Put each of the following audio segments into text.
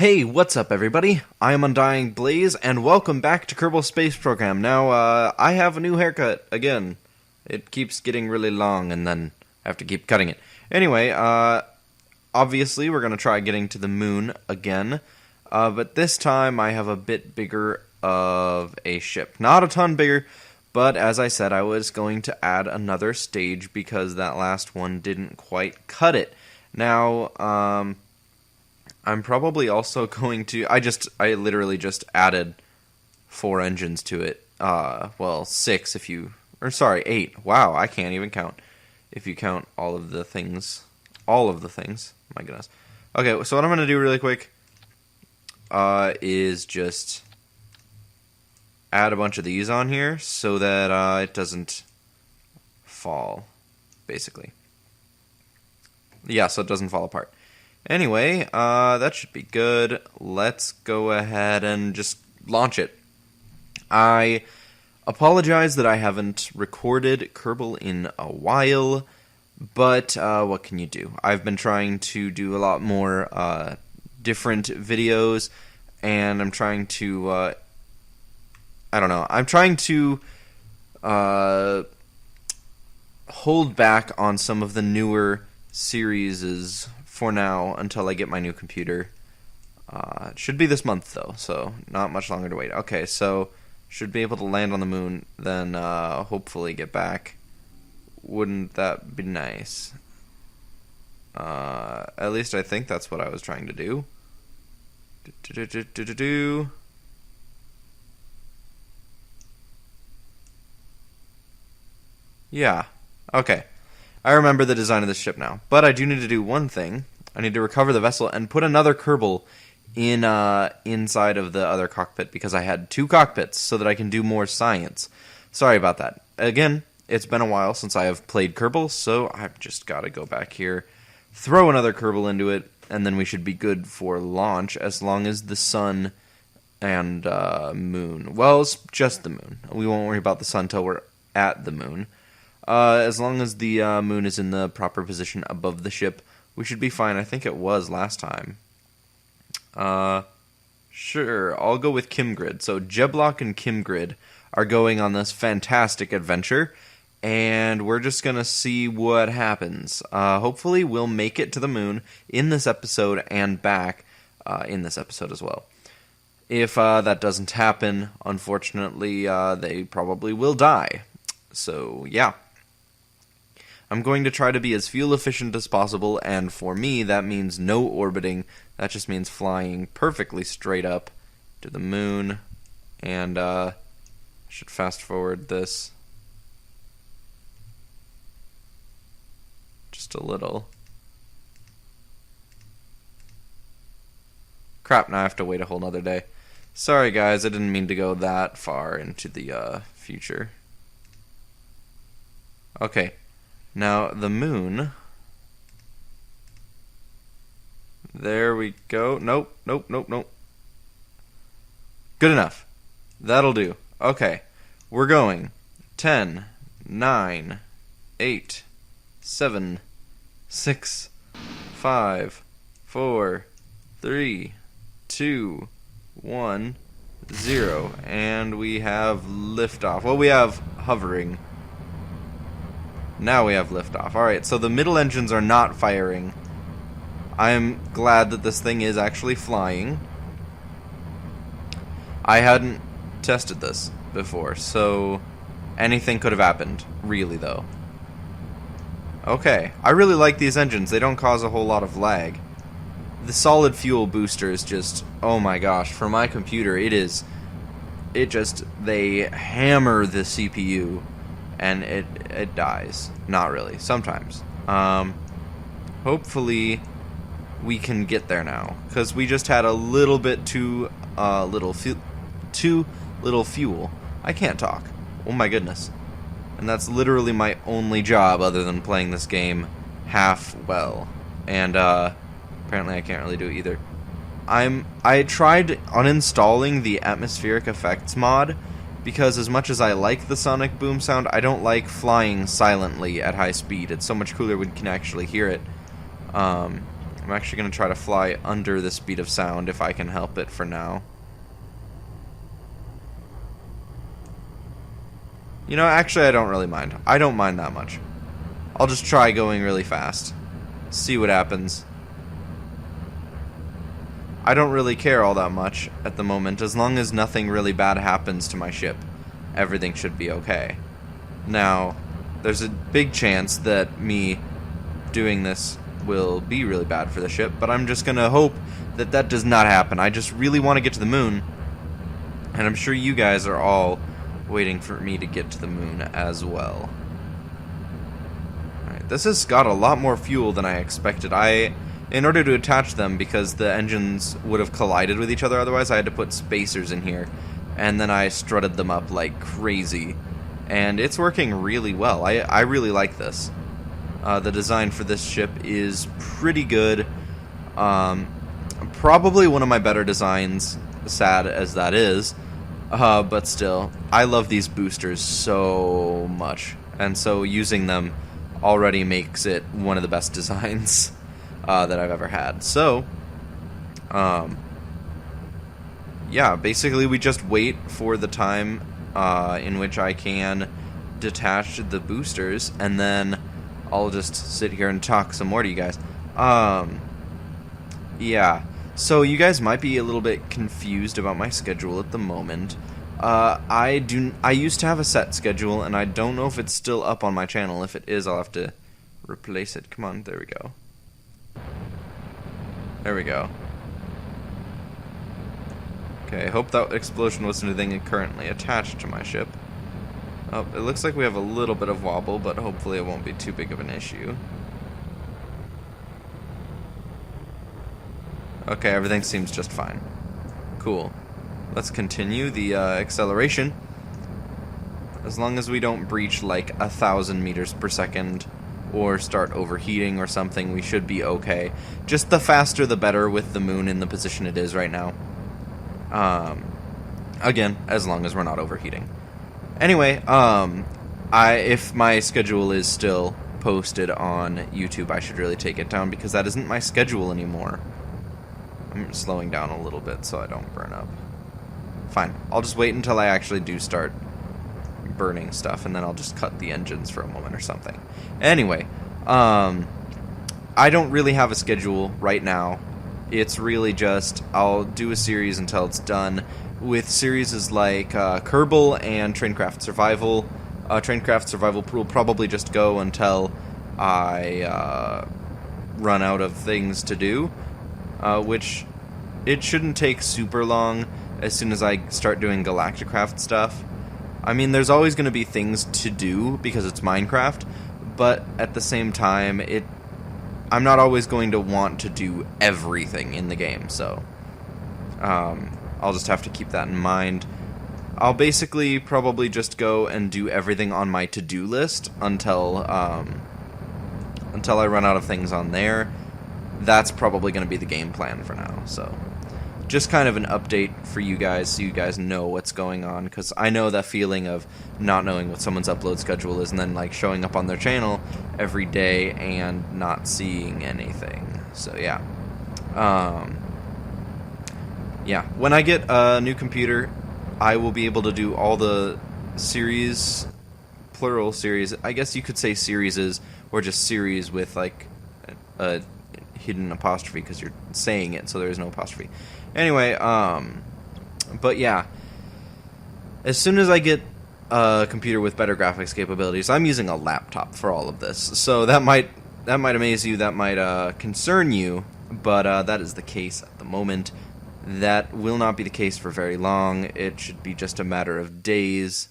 Hey, what's up everybody? I am Undying Blaze, and welcome back to Kerbal Space Program. Now, I have a new haircut, again. It keeps getting really long, and then I have to keep cutting it. Anyway, obviously we're going to try getting to the moon again, but this time I have a bit bigger of a ship. Not a ton bigger, but as I said, I was going to add another stage because that last one didn't quite cut it. Now, I'm probably also going to... I literally just added 4 engines to it. Well, 6 if you... Or sorry, 8. Wow, I can't even count. If you count all of the things. All of the things. My goodness. Okay, so what I'm going to do really quick is just add a bunch of these on here so that it doesn't fall, basically. Yeah, so it doesn't fall apart. Anyway, that should be good. Let's go ahead and just launch it. I apologize that I haven't recorded Kerbal in a while, but what can you do? I've been trying to do a lot more different videos, and I'm trying to, I don't know, I'm trying to hold back on some of the newer series for now until I get my new computer. It should be this month though, so not much longer to wait. Okay, so should be able to land on the moon, then hopefully get back. Wouldn't that be nice? At least I think that's what I was trying to do. Yeah, okay. I remember the design of this ship now, but I do need to do one thing. I need to recover the vessel and put another Kerbal in inside of the other cockpit because I had 2 cockpits so that I can do more science. Sorry about that. Again, it's been a while since I have played Kerbal, so I've just got to go back here, throw another Kerbal into it, and then we should be good for launch as long as the sun and moon. Well, it's just the moon. We won't worry about the sun until we're at the moon. As long as the moon is in the proper position above the ship, we should be fine. I think it was last time. Sure, I'll go with Kimgrid. So Jeblock and Kimgrid are going on this fantastic adventure, and we're just going to see what happens. Hopefully we'll make it to the moon in this episode and back in this episode as well. If that doesn't happen, unfortunately, they probably will die. So, yeah. I'm going to try to be as fuel efficient as possible, and for me, that means no orbiting. That just means flying perfectly straight up to the moon. And, I should fast forward this just a little. Crap, now I have to wait a whole nother day. Sorry guys, I didn't mean to go that far into the, future. Okay. Now, the moon. There we go. Nope, nope, nope, nope. Good enough. That'll do. Okay. We're going. 10, 9, 8, 7, 6, 5, 4, 3, 2, 1, 0. And we have liftoff. Well, we have hovering. Now we have liftoff. Alright, so the middle engines are not firing. I'm glad that this thing is actually flying. I hadn't tested this before, so anything could have happened, really, though. Okay, I really like these engines. They don't cause a whole lot of lag. The solid fuel booster is just, oh my gosh, for my computer, they hammer the CPU. And it dies. Not really. Sometimes. Hopefully we can get there now, because we just had a little bit too little fuel. I can't talk. Oh my goodness. And that's literally my only job other than playing this game half well. And apparently I can't really do it either. I tried uninstalling the atmospheric effects mod, because as much as I like the sonic boom sound, I don't like flying silently at high speed. It's so much cooler when you can actually hear it. I'm actually going to try to fly under the speed of sound if I can help it for now. You know, actually, I don't really mind. I don't mind that much. I'll just try going really fast. See what happens. I don't really care all that much at the moment. As long as nothing really bad happens to my ship, everything should be okay. Now, there's a big chance that me doing this will be really bad for the ship, but I'm just gonna hope that that does not happen. I just really want to get to the moon, and I'm sure you guys are all waiting for me to get to the moon as well. Alright, this has got a lot more fuel than I expected. In order to attach them, because the engines would have collided with each other otherwise, I had to put spacers in here, and then I strutted them up like crazy, and it's working really well. I really like this. The design for this ship is pretty good. Probably one of my better designs, sad as that is. But still, I love these boosters so much. And so using them already makes it one of the best designs that I've ever had. So, yeah, basically we just wait for the time in which I can detach the boosters, and then I'll just sit here and talk some more to you guys. Yeah. So you guys might be a little bit confused about my schedule at the moment. I used to have a set schedule, and I don't know if it's still up on my channel. If it is, I'll have to replace it. Come on, there we go. There we go. Okay, I hope that explosion wasn't anything currently attached to my ship. Oh, it looks like we have a little bit of wobble, but hopefully it won't be too big of an issue. Okay, everything seems just fine. Cool. Let's continue the acceleration. As long as we don't breach like 1,000 meters per second or start overheating or something, we should be okay. Just the faster the better with the moon in the position it is right now. Again, as long as we're not overheating. Anyway, if my schedule is still posted on YouTube, I should really take it down because that isn't my schedule anymore. I'm slowing down a little bit so I don't burn up. Fine. I'll just wait until I actually do start burning stuff, and then I'll just cut the engines for a moment or something. Anyway, I don't really have a schedule right now. It's really just I'll do a series until it's done. With series like Kerbal and Traincraft Survival. Traincraft Survival will probably just go until I run out of things to do, which it shouldn't take super long as soon as I start doing Galacticraft stuff. I mean, there's always going to be things to do because it's Minecraft, but at the same time, I'm not always going to want to do everything in the game, so I'll just have to keep that in mind. I'll basically probably just go and do everything on my to-do list until I run out of things on there. That's probably going to be the game plan for now, so just kind of an update for you guys so you guys know what's going on, because I know that feeling of not knowing what someone's upload schedule is and then like showing up on their channel every day and not seeing anything. So yeah. Yeah, when I get a new computer, I will be able to do all the series, plural series, I guess you could say serieses, or just series with like a hidden apostrophe because you're saying it, so there is no apostrophe. Anyway, but yeah, as soon as I get a computer with better graphics capabilities, I'm using a laptop for all of this, so that might amaze you, that might concern you, but that is the case at the moment. That will not be the case for very long. It should be just a matter of days,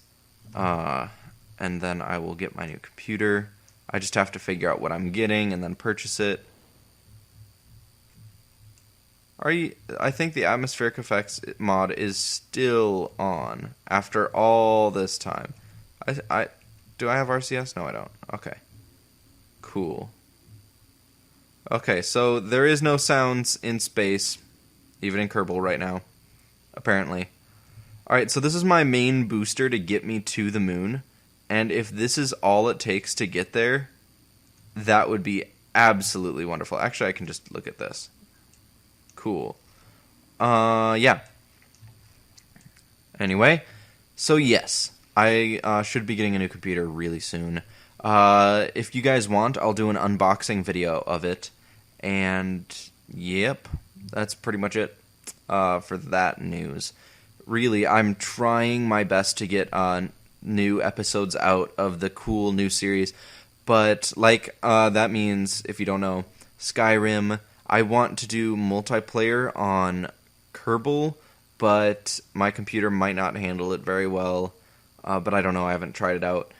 and then I will get my new computer. I just have to figure out what I'm getting and then purchase it. I think the atmospheric effects mod is still on after all this time. Do I have RCS? No, I don't. Okay. Cool. Okay, so there is no sounds in space, even in Kerbal right now, apparently. Alright, so this is my main booster to get me to the moon, and if this is all it takes to get there, that would be absolutely wonderful. Actually, I can just look at this. Cool. Yeah. Anyway, so yes, I should be getting a new computer really soon. If you guys want, I'll do an unboxing video of it. And, yep, that's pretty much it for that news. Really, I'm trying my best to get new episodes out of the cool new series. But, that means, if you don't know, Skyrim, I want to do multiplayer on Kerbal, but my computer might not handle it very well. But I don't know, I haven't tried it out.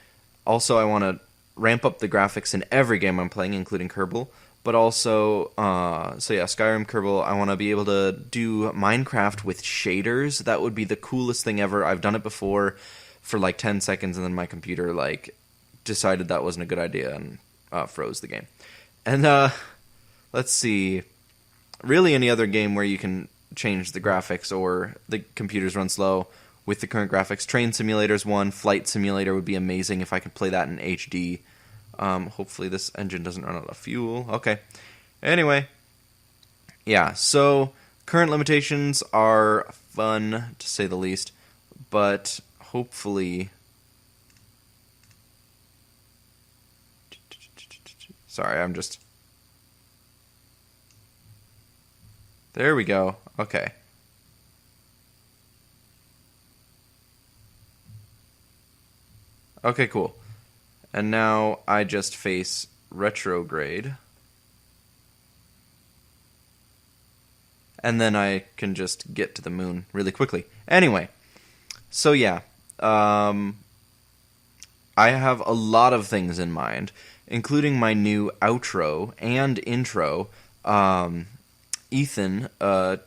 Also, I want to ramp up the graphics in every game I'm playing, including Kerbal. But also, Skyrim, Kerbal, I want to be able to do Minecraft with shaders. That would be the coolest thing ever. I've done it before for like 10 seconds, and then my computer decided that wasn't a good idea and froze the game. And let's see, really any other game where you can change the graphics or the computers run slow with the current graphics. Train Simulator's one. Flight Simulator would be amazing if I could play that in HD. Hopefully this engine doesn't run out of fuel. Okay. Anyway. Yeah, so current limitations are fun, to say the least. But hopefully... Sorry, I'm just... There we go. Okay. Okay, cool. And now I just face retrograde. And then I can just get to the moon really quickly. Anyway, so yeah. I have a lot of things in mind, including my new outro and intro. Ethan, a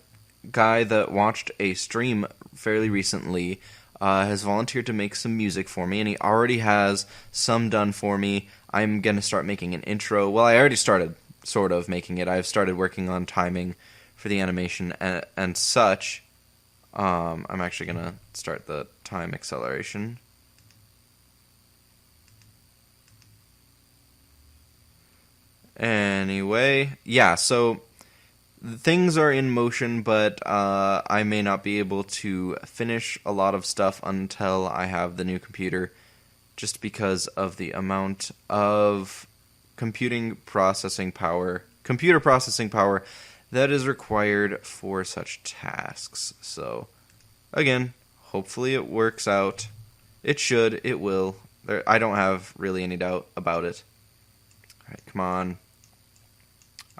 guy that watched a stream fairly recently, has volunteered to make some music for me, and he already has some done for me. I'm going to start making an intro. Well, I already started sort of making it. I've started working on timing for the animation and such. I'm actually going to start the time acceleration. Anyway, yeah, so... Things are in motion, but I may not be able to finish a lot of stuff until I have the new computer, just because of the amount of computer processing power that is required for such tasks. So, again, hopefully it works out. It should, it will. I don't have really any doubt about it. Alright, come on.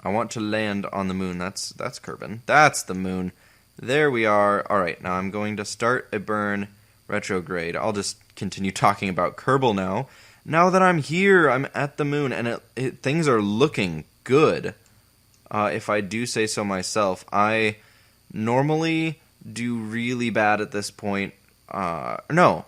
I want to land on the moon. That's Kerbin. That's the moon. There we are. Alright, now I'm going to start a burn retrograde. I'll just continue talking about Kerbal now. Now that I'm here, I'm at the moon, and things are looking good. If I do say so myself. I normally do really bad at this point. No,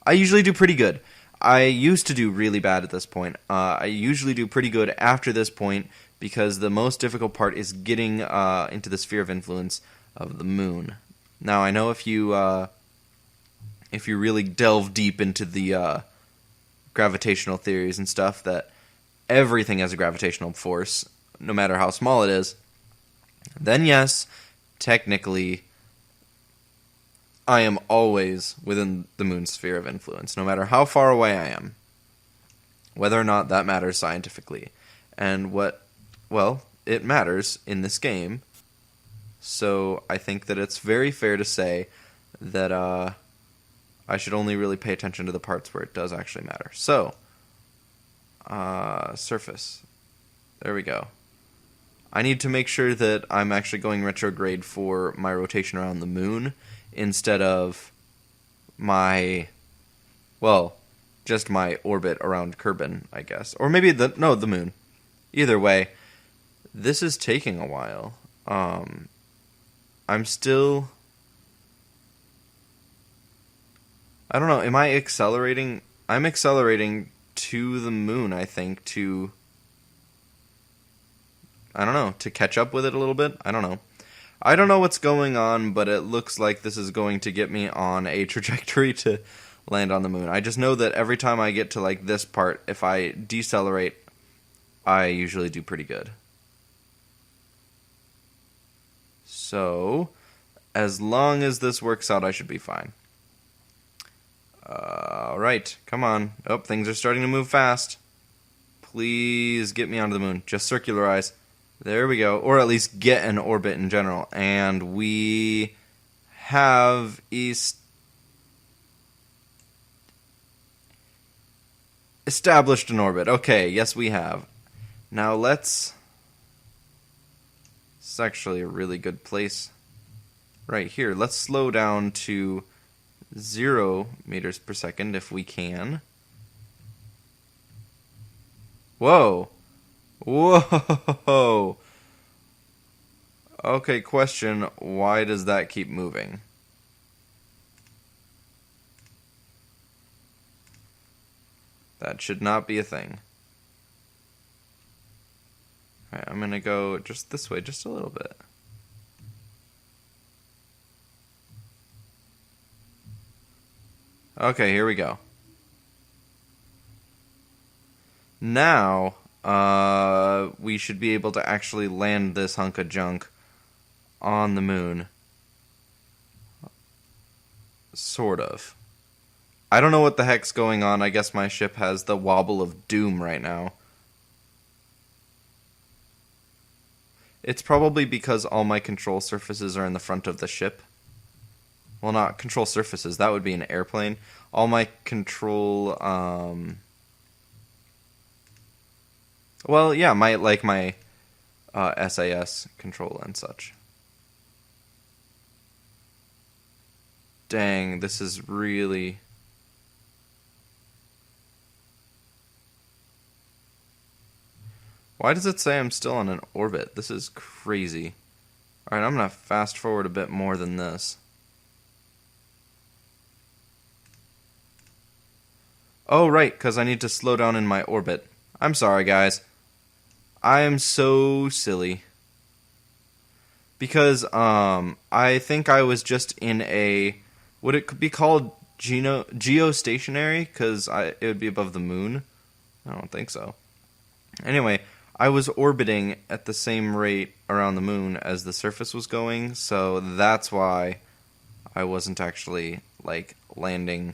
I usually do pretty good. I used to do really bad at this point. I usually do pretty good after this point, because the most difficult part is getting into the sphere of influence of the moon. Now, I know if you really delve deep into the gravitational theories and stuff, that everything has a gravitational force, no matter how small it is, then yes, technically, I am always within the moon's sphere of influence, no matter how far away I am. Whether or not that matters scientifically. And well, it matters in this game, so I think that it's very fair to say that I should only really pay attention to the parts where it does actually matter. So, surface. There we go. I need to make sure that I'm actually going retrograde for my rotation around the moon, instead of just my orbit around Kerbin, I guess. Or maybe the moon. Either way, this is taking a while. I'm still... I don't know, am I accelerating? I'm accelerating to the moon, I think, to catch up with it a little bit? I don't know. I don't know what's going on, but it looks like this is going to get me on a trajectory to land on the moon. I just know that every time I get to, this part, if I decelerate I usually do pretty good. So, as long as this works out, I should be fine. Alright, come on. Oh, things are starting to move fast. Please get me onto the moon. Just circularize. There we go. Or at least get an orbit in general. And we have established an orbit. Okay, yes we have. Now let's... This is actually a really good place. Right here. Let's slow down to 0 meters per second if we can. Whoa. Whoa. Okay, question. Why does that keep moving? That should not be a thing. Alright, I'm gonna go just this way, just a little bit. Okay, here we go. Now, we should be able to actually land this hunk of junk on the moon. Sort of. I don't know what the heck's going on. I guess my ship has the wobble of doom right now. It's probably because all my control surfaces are in the front of the ship. Well, not control surfaces. That would be an airplane. All my control, well, yeah, my SAS control and such. Dang, this is really... Why does it say I'm still on an orbit? This is crazy. Alright, I'm gonna fast forward a bit more than this. Oh, right, because I need to slow down in my orbit. I'm sorry, guys. I am so silly. Because, I think I was just in a... Would it be called geostationary? Because it would be above the moon? I don't think so. Anyway, I was orbiting at the same rate around the moon as the surface was going, so that's why I wasn't actually, like, landing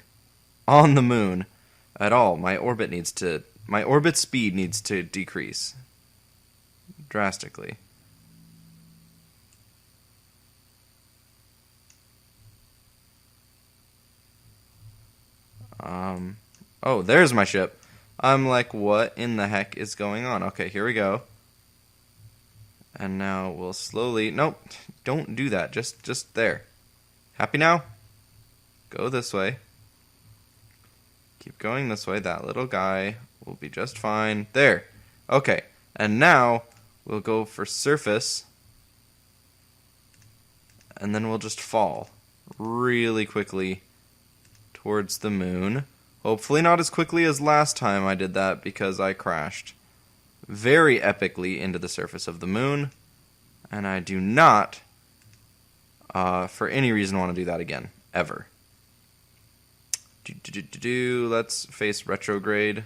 on the moon at all. My orbit speed needs to decrease drastically. Oh, there's my ship. I'm like, what in the heck is going on? Okay, here we go. And now we'll slowly... Nope, don't do that. Just there. Happy now? Go this way. Keep going this way. That little guy will be just fine. There. Okay. And now we'll go for surface. And then we'll just fall really quickly towards the moon. Hopefully not as quickly as last time I did that because I crashed very epically into the surface of the moon. And I do not, for any reason, want to do that again. Ever. Let's face retrograde.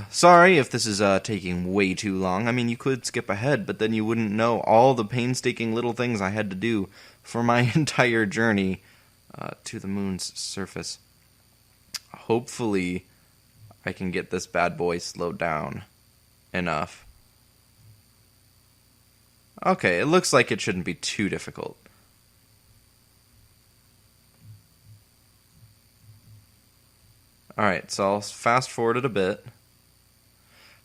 Sorry if this is taking way too long. I mean, you could skip ahead, but then you wouldn't know all the painstaking little things I had to do for my entire journey to the moon's surface. Hopefully, I can get this bad boy slowed down enough. Okay, it looks like it shouldn't be too difficult. Alright, so I'll fast forward it a bit.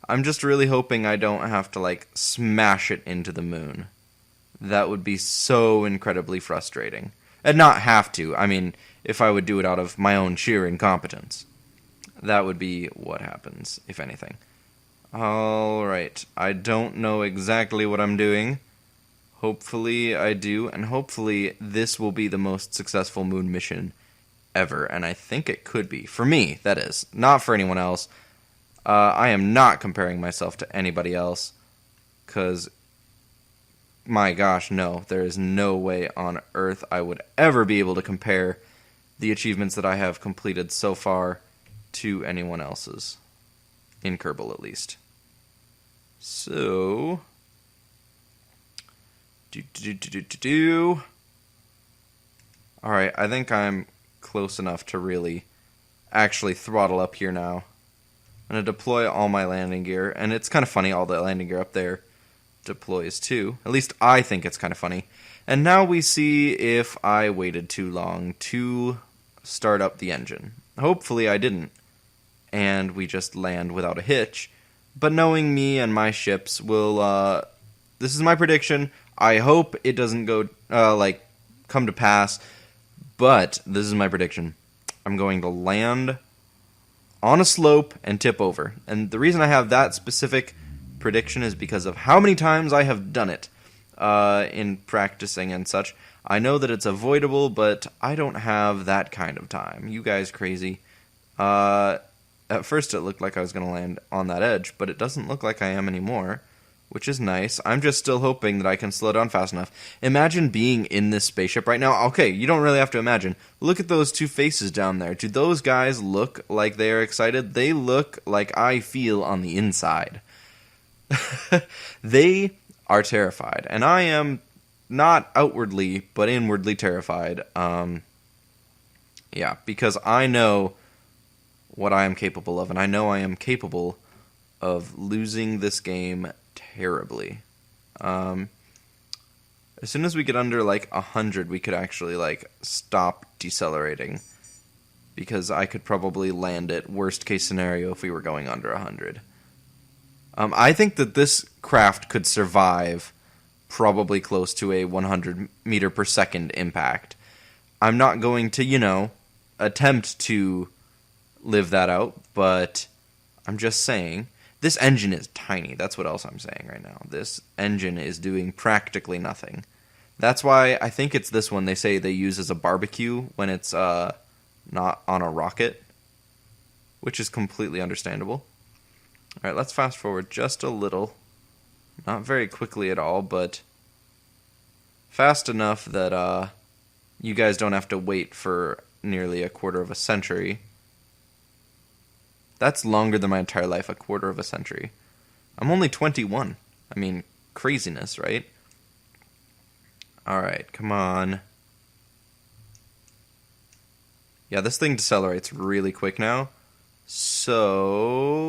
I'm just really hoping I don't have to, like, smash it into the moon. That would be so incredibly frustrating. And not have to. I mean, if I would do it out of my own sheer incompetence. That would be what happens, if anything. Alright, I don't know exactly what I'm doing. Hopefully I do, and hopefully this will be the most successful moon mission ever, and I think it could be. For me, that is. Not for anyone else. I am not comparing myself to anybody else, because, my gosh, no. There is no way on Earth I would ever be able to compare the achievements that I have completed so far to anyone else's. In Kerbal, at least. So... Alright, I think I'm close enough to really actually throttle up here now. I'm going to deploy all my landing gear, and it's kind of funny, all the landing gear up there deploys too. At least I think it's kind of funny. And now we see if I waited too long to start up the engine. Hopefully I didn't, and we just land without a hitch. But knowing me and my ships will, this is my prediction. I hope it doesn't go, come to pass, but this is my prediction. I'm going to land on a slope and tip over. And the reason I have that specific prediction is because of how many times I have done it in practicing and such. I know that it's avoidable, but I don't have that kind of time. You guys crazy. At first it looked like I was going to land on that edge, but it doesn't look like I am anymore, which is nice. I'm just still hoping that I can slow down fast enough. Imagine being in this spaceship right now. Okay, you don't really have to imagine. Look at those two faces down there. Do those guys look like they are excited? They look like I feel on the inside. They are terrified, and I am not outwardly, but inwardly terrified. Yeah, because I know what I am capable of, and I know I am capable of losing this game terribly. As soon as we get under, 100, we could actually, stop decelerating. Because I could probably land it, worst case scenario, if we were going under 100. I think that this craft could survive probably close to a 100 meter per second impact. I'm not going to, attempt to live that out, but I'm just saying, this engine is tiny. That's what else I'm saying right now. This engine is doing practically nothing. That's why I think it's this one they say they use as a barbecue when it's not on a rocket, which is completely understandable. Alright, let's fast forward just a little. Not very quickly at all, but fast enough that you guys don't have to wait for nearly a quarter of a century. That's longer than my entire life, a quarter of a century. I'm only 21. I mean, craziness, right? Alright, come on. Yeah, this thing decelerates really quick now. So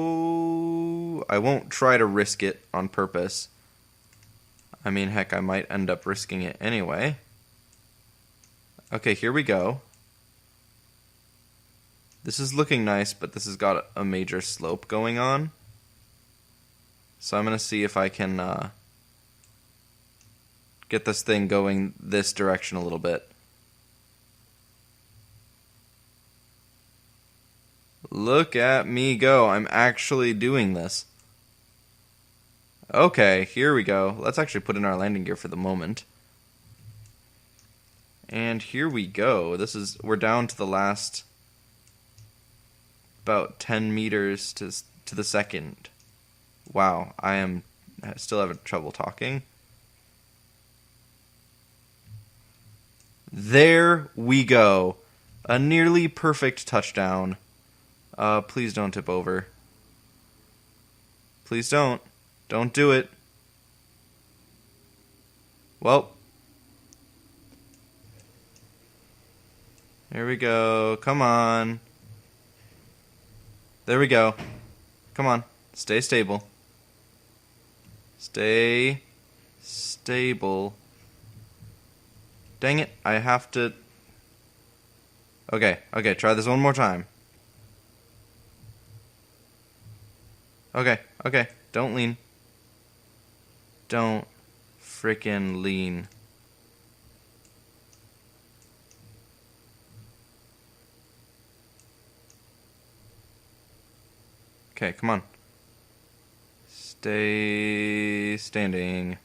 I won't try to risk it on purpose. I mean, heck, I might end up risking it anyway. Okay, here we go. This is looking nice, but this has got a major slope going on. So I'm going to see if I can get this thing going this direction a little bit. Look at me go. I'm actually doing this. Okay, here we go. Let's actually put in our landing gear for the moment. And here we go. We're down to the last about 10 meters to the second. Wow, I still having trouble talking. There we go. A nearly perfect touchdown. Please don't tip over. Please don't. Don't do it. Well. Here we go. Come on. There we go. Come on. Stay stable. Stay stable. Dang it. I have to... Okay, try this one more time. Okay, don't lean. Don't frickin' lean. Okay, come on. Stay standing.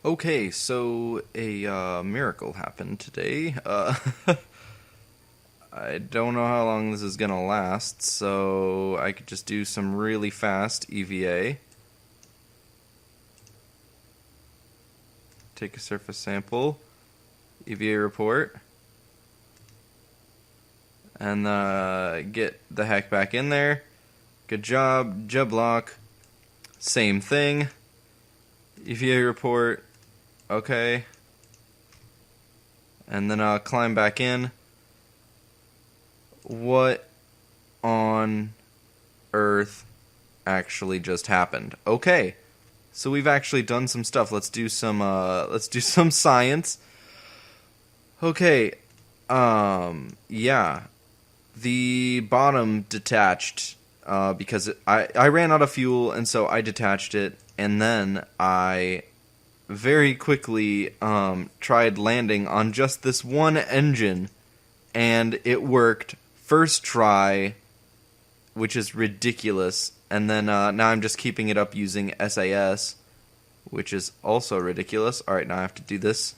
Okay, so a miracle happened today. I don't know how long this is gonna last, so I could just do some really fast EVA. Take a surface sample, EVA report, and get the heck back in there. Good job, Jublock. Same thing. EVA report, okay. And then I'll climb back in. What on earth actually just happened? Okay, so we've actually done some stuff. Let's do some science. Okay, yeah, the bottom detached because I ran out of fuel, and so I detached it, and then I very quickly tried landing on just this one engine, and it worked first try, which is ridiculous. And then now I'm just keeping it up using SAS, which is also ridiculous. Alright, now I have to do this.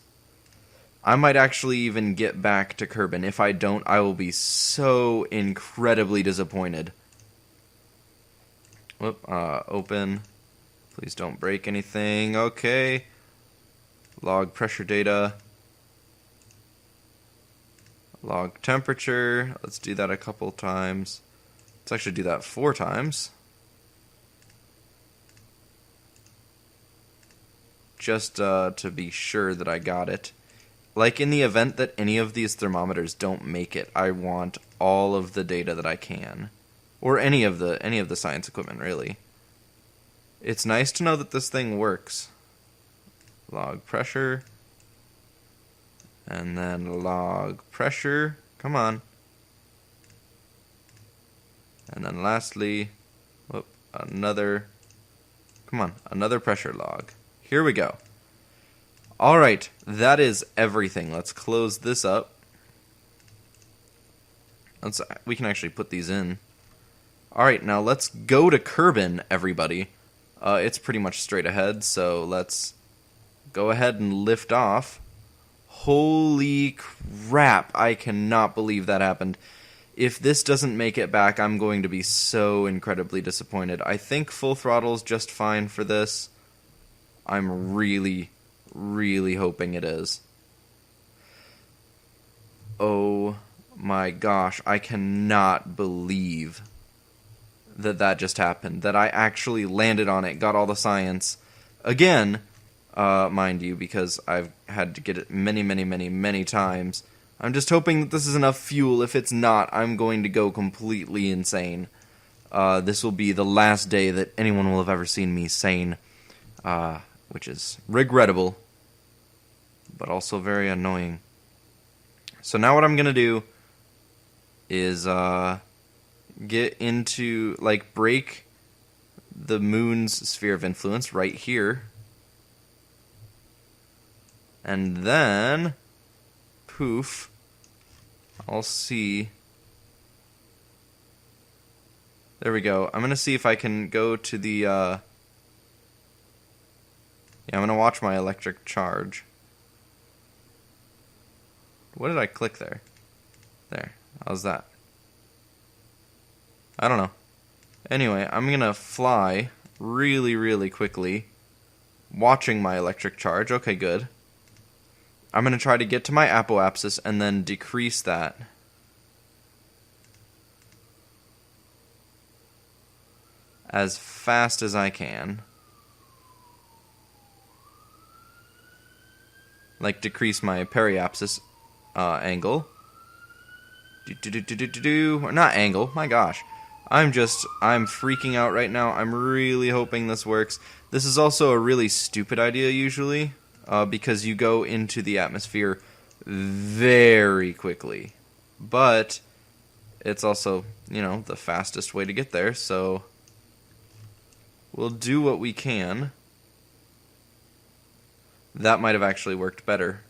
I might actually even get back to Kerbal. If I don't, I will be so incredibly disappointed. Whoop, open. Please don't break anything. Okay. Log pressure data. Log temperature. Let's do that a couple times. Let's actually do that 4 times. Just to be sure that I got it. Like, in the event that any of these thermometers don't make it, I want all of the data that I can. Or any of the science equipment, really. It's nice to know that this thing works. Log pressure. And then log pressure. Come on. And then lastly, whoop, another pressure log. Here we go. Alright, that is everything. Let's close this up. We can actually put these in. Alright, now let's go to Kerbal, everybody. It's pretty much straight ahead, so let's go ahead and lift off. Holy crap, I cannot believe that happened. If this doesn't make it back, I'm going to be so incredibly disappointed. I think full throttle's just fine for this. I'm really, really hoping it is. Oh my gosh, I cannot believe that just happened. That I actually landed on it, got all the science. Again, mind you, because I've had to get it many times. I'm just hoping that this is enough fuel. If it's not, I'm going to go completely insane. This will be the last day that anyone will have ever seen me sane, which is regrettable, but also very annoying. So now what I'm going to do is get into, like, break the moon's sphere of influence right here. And then, poof, I'll see. There we go. I'm going to see if I can go to the, yeah, I'm going to watch my electric charge. What did I click there? There. How's that? I don't know. Anyway, I'm going to fly really quickly, watching my electric charge. Okay, good. I'm going to try to get to my apoapsis and then decrease that. As fast as I can. Like, decrease my periapsis angle. Or not angle, my gosh. I'm freaking out right now. I'm really hoping this works. This is also a really stupid idea usually, because you go into the atmosphere very quickly. But it's also, you know, the fastest way to get there, so we'll do what we can. That might have actually worked better.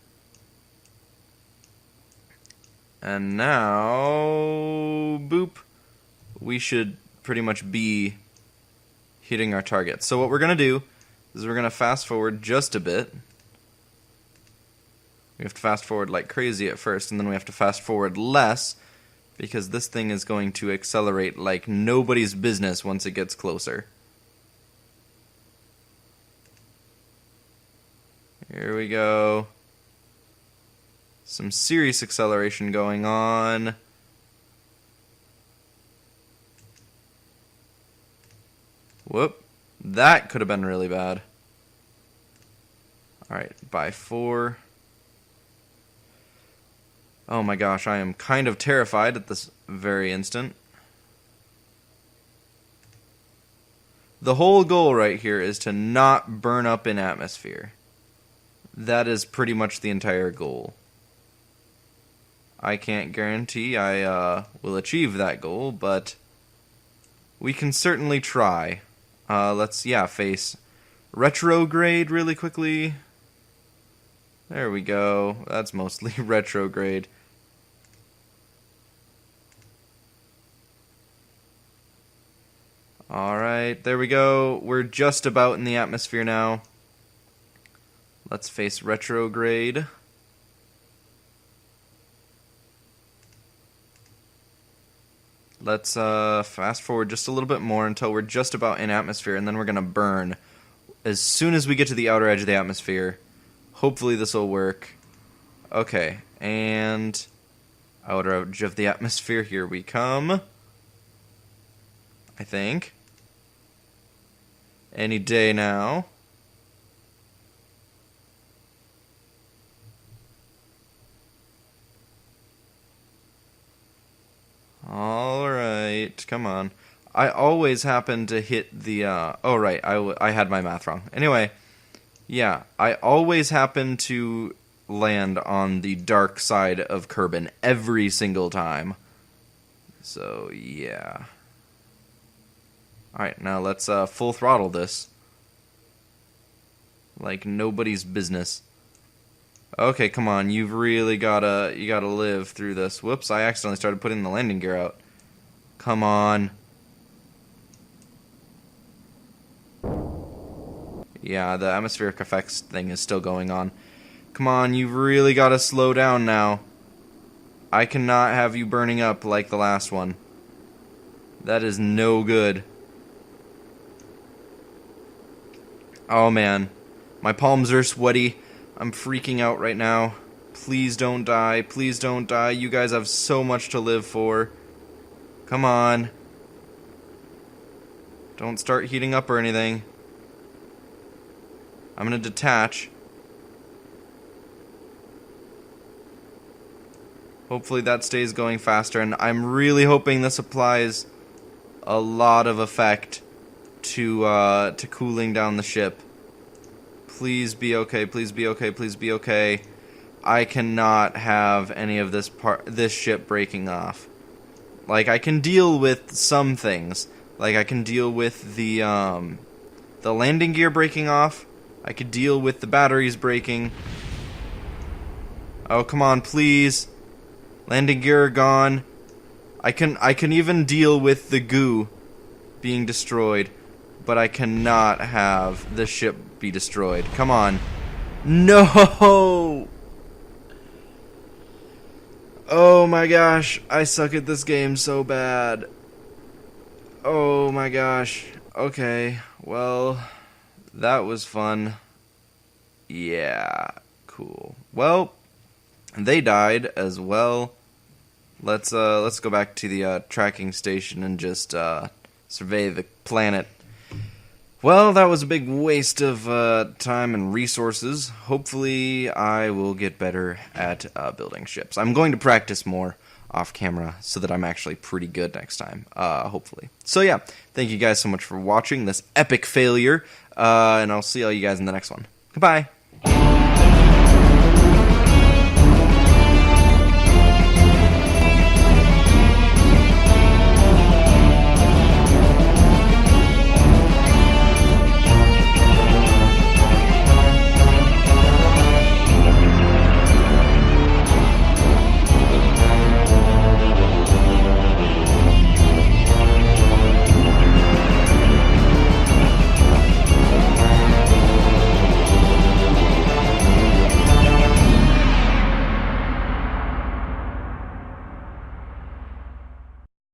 And now, boop, we should pretty much be hitting our target. So what we're going to do is we're going to fast forward just a bit. We have to fast forward like crazy at first, and then we have to fast forward less, because this thing is going to accelerate like nobody's business once it gets closer. Here we go. Some serious acceleration going on. Whoop. That could have been really bad. Alright, by 4. Oh my gosh, I am kind of terrified at this very instant. The whole goal right here is to not burn up in atmosphere. That is pretty much the entire goal. I can't guarantee I will achieve that goal, but we can certainly try. Let's, face retrograde really quickly. There we go. That's mostly retrograde. Alright, there we go. We're just about in the atmosphere now. Let's face retrograde. Let's fast forward just a little bit more until we're just about in atmosphere, and then we're going to burn as soon as we get to the outer edge of the atmosphere. Hopefully this will work. Okay, and outer edge of the atmosphere, here we come. I think. Any day now. Alright, come on. I always happen to hit the, oh right, I had my math wrong. Anyway, yeah, I always happen to land on the dark side of Kerbal every single time. So, yeah. Alright, now let's full throttle this. Like nobody's business. Okay, come on, you've really gotta live through this. Whoops, I accidentally started putting the landing gear out. Come on. Yeah, the atmospheric effects thing is still going on. Come on, you've really gotta slow down now. I cannot have you burning up like the last one. That is no good. Oh man, my palms are sweaty. I'm freaking out right now. Please don't die. Please don't die. You guys have so much to live for. Come on. Don't start heating up or anything. I'm gonna detach. Hopefully that stays going faster, and I'm really hoping this applies a lot of effect to cooling down the ship. Please be okay, please be okay, please be okay. I cannot have any of this ship breaking off. Like, I can deal with some things. Like, I can deal with the landing gear breaking off. I could deal with the batteries breaking. Oh, come on, please. Landing gear gone. I can even deal with the goo being destroyed, but I cannot have the ship be destroyed. Come on. No! Oh my gosh, I suck at this game so bad. Oh my gosh. Okay, well, that was fun. Yeah, cool. Well, they died as well. Let's go back to the tracking station and just survey the planet. Well, that was a big waste of time and resources. Hopefully, I will get better at building ships. I'm going to practice more off camera so that I'm actually pretty good next time, hopefully. So yeah, thank you guys so much for watching this epic failure, and I'll see all you guys in the next one. Goodbye!